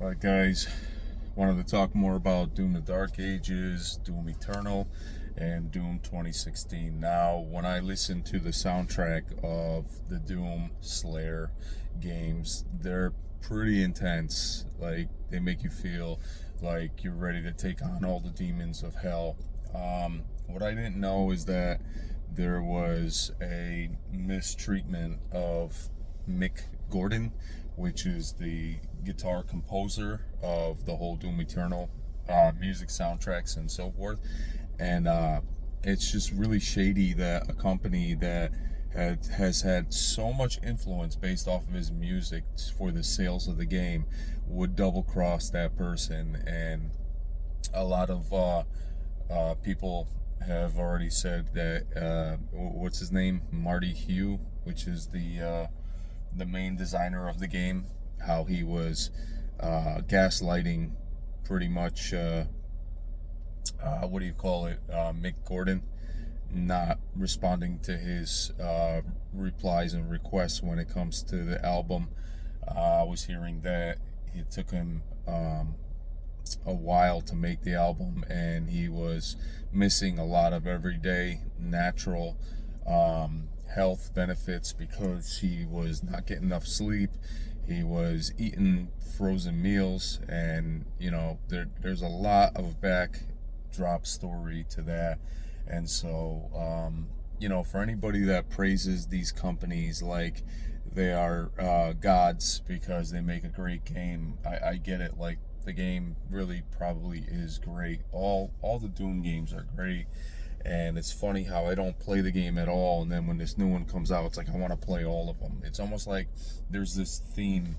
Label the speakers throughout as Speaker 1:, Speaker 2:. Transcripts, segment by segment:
Speaker 1: Alright guys, wanted to talk more about Doom the Dark Ages, Doom Eternal, and Doom 2016. Now, when I listen to the soundtrack of the Doom Slayer games, they're pretty intense. Like, they make you feel like you're ready to take on all the demons of hell. What I didn't know is that there was a mistreatment of Mick Gordon, which is the guitar composer of the whole Doom Eternal music soundtracks and so forth. And it's just really shady that a company that has had so much influence based off of his music for the sales of the game would double cross that person. And a lot of people have already said that what's his name, Marty Hugh, which is the main designer of the game, how he was gaslighting pretty much Mick Gordon, not responding to his replies and requests when it comes to the album. I was hearing that it took him a while to make the album, and he was missing a lot of everyday natural health benefits because he was not getting enough sleep. He was eating frozen meals, and there's a lot of backdrop story to that. And so for anybody that praises these companies like they are gods because they make a great game, I get it. Like, the game really probably is great. All the Doom games are great, and it's funny how I don't play the game at all, and then when this new one comes out, it's like I want to play all of them. It's almost like there's this theme,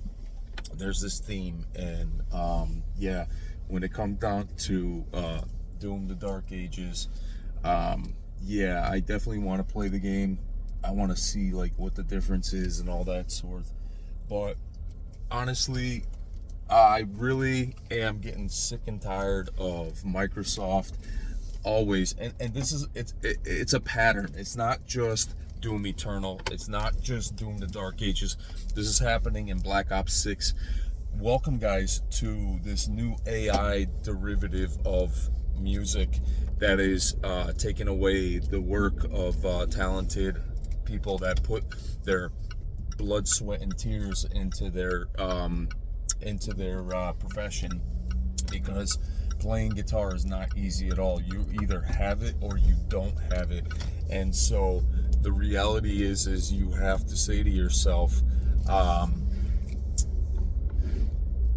Speaker 1: and when it comes down to Doom the Dark Ages, I definitely want to play the game. I want to see like what the difference is and all that sort. But honestly, I really am getting sick and tired of Microsoft always, and this is it's a pattern. It's not just Doom Eternal, it's not just Doom the Dark Ages. This is happening in Black Ops 6. Welcome guys to this new AI derivative of music that is taking away the work of talented people that put their blood, sweat, and tears into their profession, because playing guitar is not easy at all. You either have it or you don't have it. And so the reality is you have to say to yourself,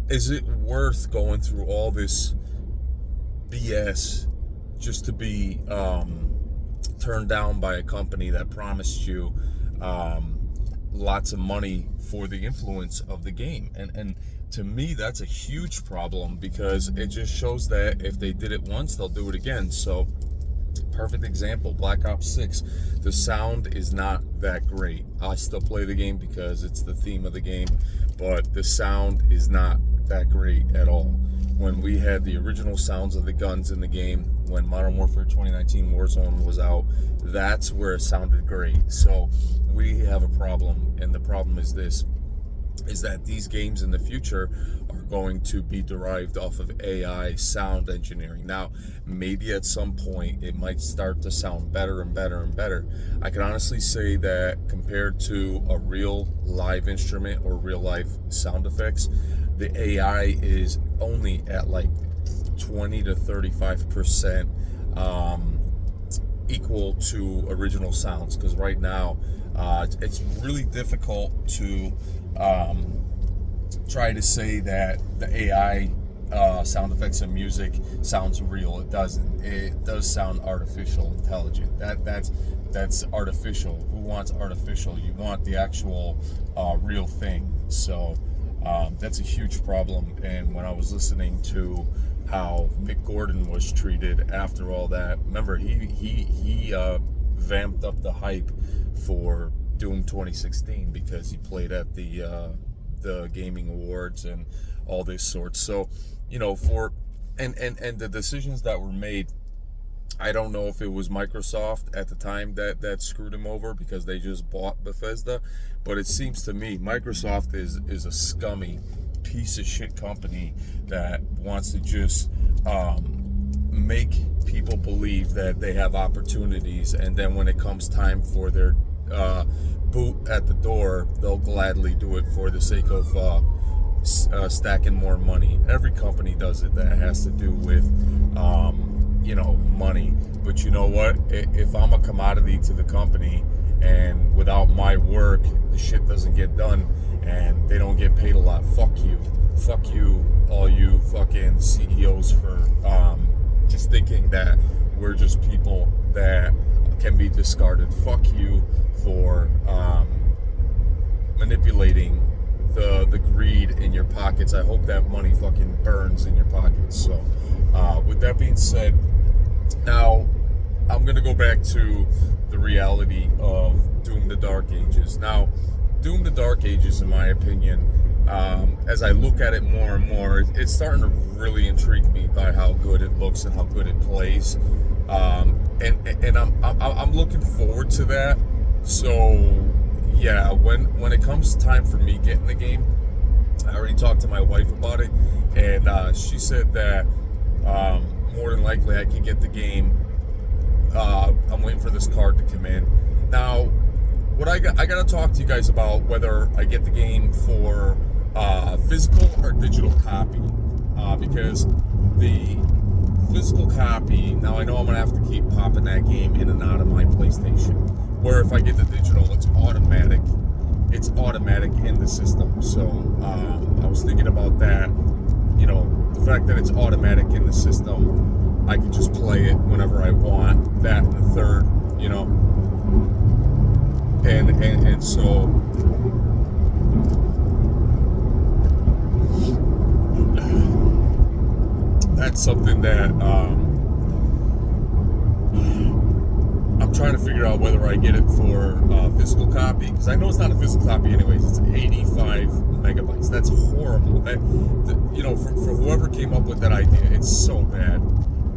Speaker 1: is it worth going through all this BS just to be turned down by a company that promised you lots of money for the influence of the game? And to me, that's a huge problem, because it just shows that if they did it once, they'll do it again. So, perfect example, Black Ops 6. The sound is not that great. I still play the game because it's the theme of the game, but the sound is not that great at all. When we had the original sounds of the guns in the game, when Modern Warfare 2019 Warzone was out, that's where it sounded great. So we have a problem, and the problem is this, is that these games in the future are going to be derived off of AI sound engineering. Now, maybe at some point it might start to sound better and better and better. I can honestly say that compared to a real live instrument or real live sound effects, the AI is only at like 20 to 35% equal to original sounds, because right now it's really difficult to try to say that the AI sound effects and music sounds real. It doesn't. It does sound artificial intelligent. That's artificial. Who wants artificial? You want the actual real thing. So that's a huge problem. And when I was listening to how Mick Gordon was treated after all that, remember he vamped up the hype for Doom 2016 because he played at the gaming awards and all this sort. So and the decisions that were made, I don't know if it was Microsoft at the time that screwed him over because they just bought Bethesda, but it seems to me Microsoft is a scummy piece of shit company that wants to just make people believe that they have opportunities, and then when it comes time for their boot at the door, they'll gladly do it for the sake of stacking more money. Every company does it that has to do with money. But you know what? If I'm a commodity to the company, and without my work the shit doesn't get done and they don't get paid a lot, fuck you, all you fucking CEOs for just thinking that we're just people that can be discarded. Fuck you for manipulating the greed in your pockets. I hope that money fucking burns in your pockets. So with that being said, now I'm gonna go back to the reality of Doom the Dark Ages. Now, Doom the Dark Ages, in my opinion, as I look at it more and more, it's starting to really intrigue me by how good it looks and how good it plays. And I'm looking forward to that. So yeah, when it comes time for me getting the game, I already talked to my wife about it, and she said that more than likely I can get the game. I'm waiting for this card to come in. Now, what I got to talk to you guys about whether I get the game for physical or digital copy, because the physical copy, now I know I'm gonna have to keep popping that game in and out of my PlayStation, where if I get the digital, it's automatic in the system. So I was thinking about that, the fact that it's automatic in the system, I can just play it whenever I want, that and the third, and so that's something that I'm trying to figure out whether I get it for physical copy, because I know it's not a physical copy anyways. It's 85 megabytes. That's horrible. For whoever came up with that idea, it's so bad.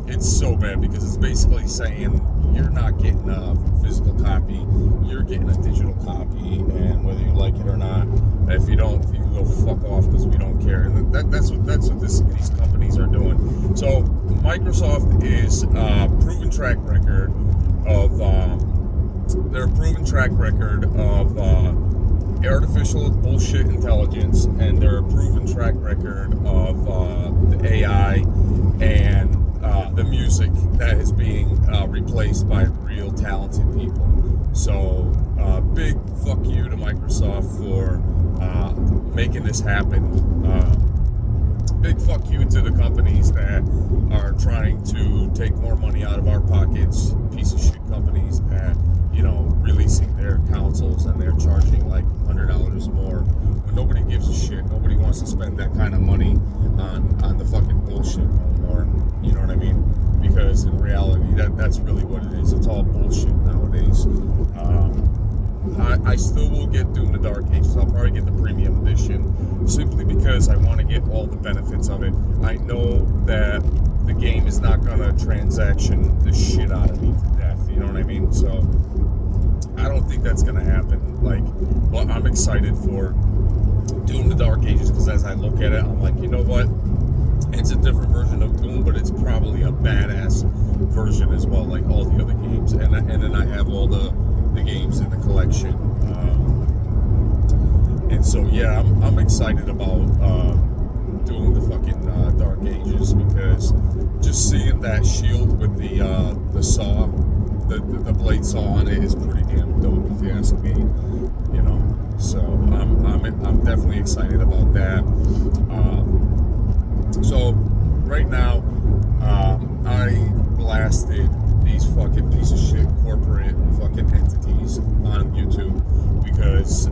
Speaker 1: It's so bad because it's basically saying you're not getting a physical copy, you're getting a digital copy, and whether you like it or not, if you don't, you go fuck off because we don't care. And that's what these companies are doing. So Microsoft is proven track record of artificial bullshit intelligence, and their proven track record of the AI and the music that is being replaced by real talented people. So big fuck you to Microsoft for making this happen. Big fuck you to the companies that are trying to take more money out of our pockets. Piece of shit companies that, releasing their consoles and they're charging like $100 more when nobody gives a shit. Nobody wants to spend that kind of money on the fucking bullshit no more. You know what I mean? Because in reality, that's really what it is. It's all bullshit nowadays. I still will get Doom the Dark Ages. I'll probably get the premium edition simply because I want to get all the benefits of it. I know that the game is not going to transaction the shit out of me to death. You know what I mean? So I don't think that's going to happen. But I'm excited for Doom the Dark Ages because as I look at it, I'm like, you know what? It's a different version of Doom, but it's probably a badass version as well, like all the other games. And then I have all the games in the collection. And so, yeah, I'm excited about Doom the fucking Dark Ages, because just seeing that shield with the saw, the blade saw on it is pretty damn dope, if you ask me. So I'm definitely excited about that. So right now, I blasted these fucking piece of shit corporate fucking entities on YouTube because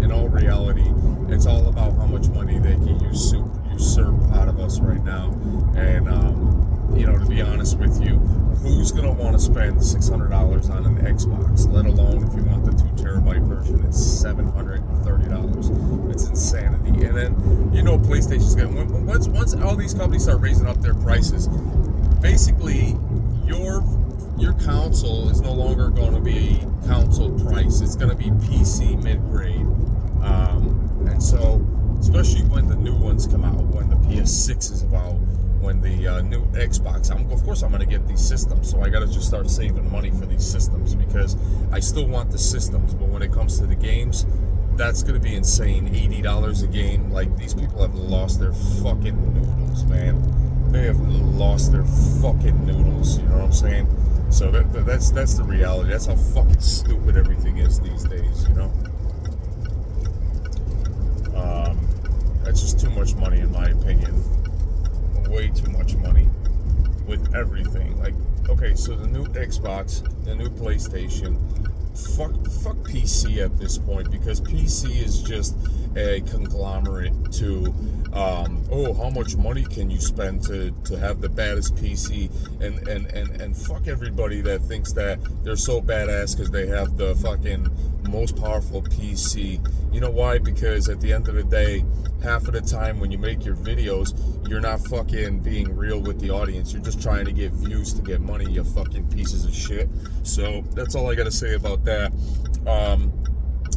Speaker 1: in all reality, it's all about how much money they can usurp out of us right now. And to be honest with you, who's gonna want to spend $600 on an Xbox, let alone if you want the 2 terabyte version, it's $730. It's insanity. And then PlayStation's getting, once all these companies start raising up their prices, basically your console is no longer going to be console price. It's going to be PC mid-grade. And so especially when the new ones come out, when the PS6 is out, when the new Xbox. Of course I'm going to get these systems, so I got to just start saving money for these systems because I still want the systems. But when it comes to the games, that's going to be insane. $80 a game. Like, these people have lost their fucking noodles, man. They have lost their fucking noodles. You know what I'm saying? So that's the reality. That's how fucking stupid everything is these days, you know? That's just too much money, in my opinion. Way too much money with everything. Like, okay, so the new Xbox, the new PlayStation, fuck PC at this point, because PC is just a conglomerate to how much money can you spend to have the baddest PC, and fuck everybody that thinks that they're so badass because they have the fucking most powerful PC. You know why? Because at the end of the day, half of the time when you make your videos, you're not fucking being real with the audience. You're just trying to get views to get money, you fucking pieces of shit. So that's all I gotta say about that.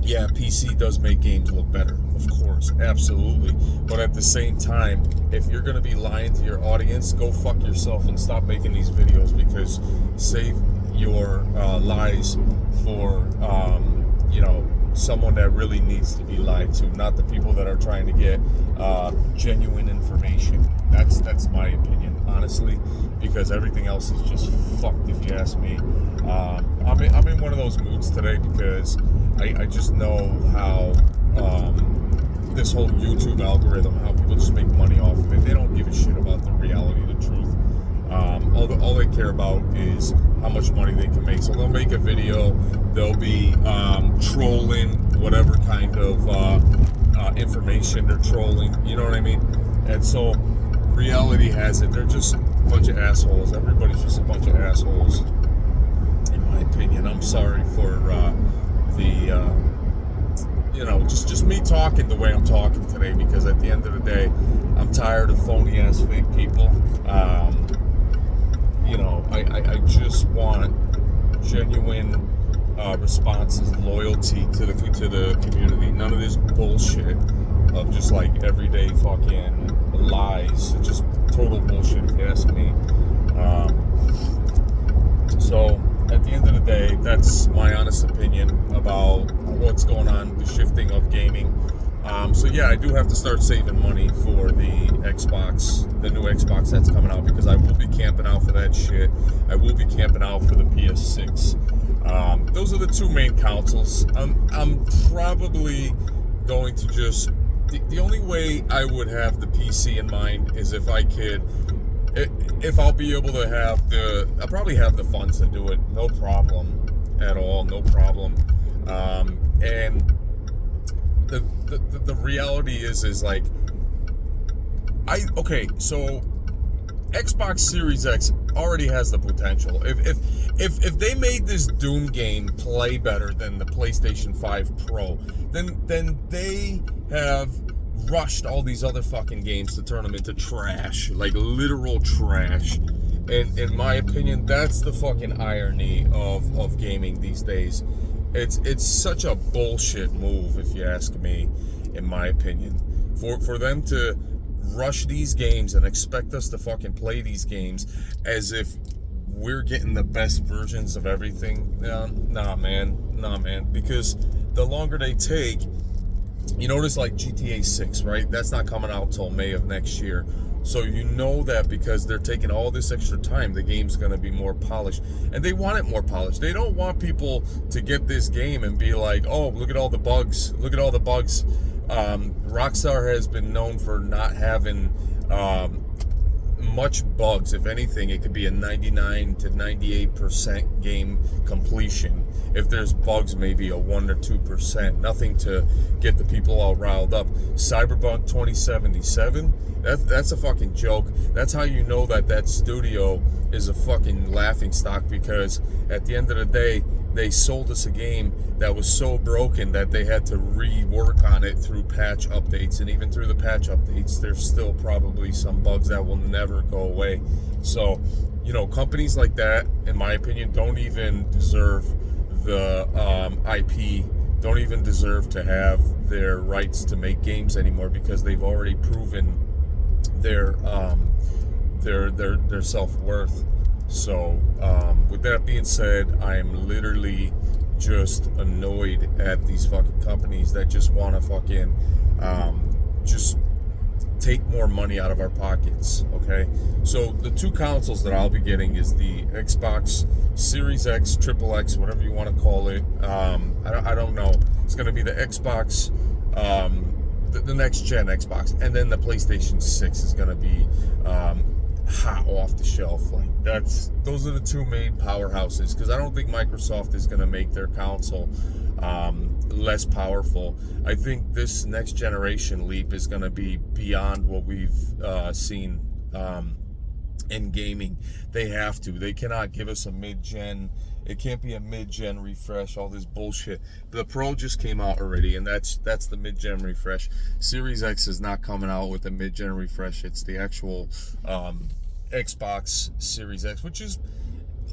Speaker 1: Yeah, PC does make games look better, of course, absolutely. But at the same time, if you're gonna be lying to your audience, go fuck yourself and stop making these videos, because save your lies for someone that really needs to be lied to, not the people that are trying to get genuine information. That's my opinion, honestly, because everything else is just fucked, if you ask me. I'm in one of those moods today because I just know how this whole YouTube algorithm, how people just make money off of it. They don't give a shit about the reality, the truth. All they care about is how much money they can make. So they'll make a video, they'll be trolling whatever kind of information they're trolling, you know what I mean? And so reality has it, they're just a bunch of assholes. Everybody's just a bunch of assholes, in my opinion. I'm sorry for just me talking the way I'm talking today, because at the end of the day, I'm tired of phony ass fake people. I just want genuine responses, loyalty to the community. None of this bullshit of just like everyday fucking lies. It's just total bullshit, if you ask me. So at the end of the day, that's my honest opinion about what's going on, the shifting of gaming. So yeah, I do have to start saving money for the Xbox, the new Xbox that's coming out, because I will be camping out for that shit. I will be camping out for the PS6. Those are the two main consoles. I'm probably going to just... The only way I would have the PC in mind is if I could... If I'll be able to have I'll probably have the funds to do it. No problem at all. No problem. And the reality is like, so Xbox Series X already has the potential. If they made this Doom game play better than the PlayStation 5 Pro, then they have rushed all these other fucking games to turn them into trash, like literal trash. And in my opinion, that's the fucking irony of gaming these days. It's such a bullshit move, if you ask me, in my opinion. For them to rush these games and expect us to fucking play these games as if we're getting the best versions of everything. Nah, man. Because the longer they take, you notice like GTA 6, right? That's not coming out till May of next year. So you know that because they're taking all this extra time, the game's going to be more polished. And they want it more polished. They don't want people to get this game and be like, oh, look at all the bugs. Look at all the bugs. Rockstar has been known for not having much bugs. If anything, it could be a 99 to 98% game completion. If there's bugs, maybe a 1 or 2%. Nothing to get the people all riled up. Cyberpunk 2077, that's a fucking joke. That's how you know that studio is a fucking laughingstock, because at the end of the day, they sold us a game that was so broken that they had to rework on it through patch updates. And even through the patch updates, there's still probably some bugs that will never go away. So, companies like that, in my opinion, don't even deserve the IP don't even deserve to have their rights to make games anymore, because they've already proven their self-worth. So with that being said, I am literally just annoyed at these fucking companies that just want to fucking just take more money out of our pockets. Okay, so the two consoles that I'll be getting is the Xbox Series X, Triple X, whatever you want to call it. I don't know. It's going to be the Xbox, the next gen Xbox, and then the PlayStation 6 is going to be hot off the shelf. Like, those are the two main powerhouses, because I don't think Microsoft is going to make their console less powerful. I think this next generation leap is going to be beyond what we've seen in gaming. They have to. They cannot give us a mid-gen. It can't be a mid-gen refresh, all this bullshit. The Pro just came out already, and that's the mid-gen refresh. Series X is not coming out with a mid-gen refresh. It's the actual Xbox Series X, which is,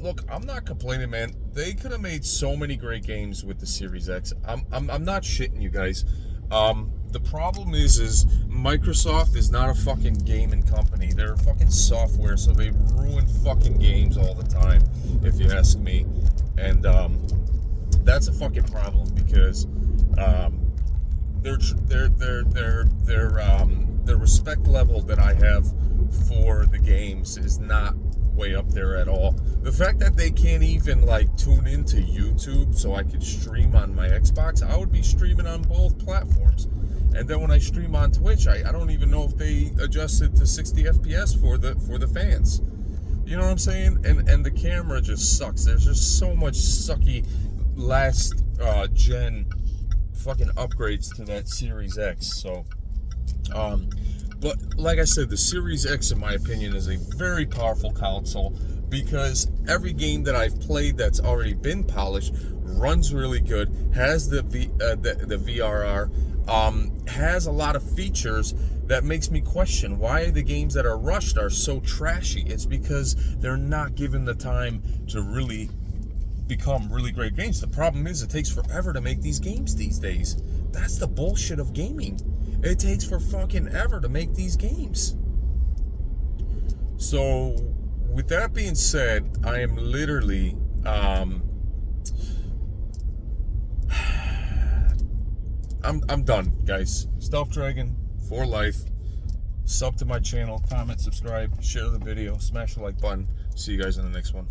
Speaker 1: look, I'm not complaining, man. They could have made so many great games with the Series X. I'm not shitting you guys. The problem is Microsoft is not a fucking gaming company. They're a fucking software, so they ruin fucking games all the time, if you ask me. And that's a fucking problem, because their respect level that I have for the games is not way up there at all. The fact that they can't even like tune into YouTube so I could stream on my Xbox, I would be streaming on both platforms. And then when I stream on Twitch, I don't even know if they adjusted to 60 FPS for the fans. You know what I'm saying? And the camera just sucks. There's just so much sucky last gen fucking upgrades to that Series X. So but like I said, the Series X, in my opinion, is a very powerful console, because every game that I've played that's already been polished runs really good, has the VRR, has a lot of features that makes me question why the games that are rushed are so trashy. It's because they're not given the time to really become really great games. The problem is it takes forever to make these games these days. That's the bullshit of gaming. It takes for fucking ever to make these games. So with that being said, I am literally I'm done, guys. Stealth Dragon for life. Sub to my channel, comment, subscribe, share the video, smash the like button. See you guys in the next one.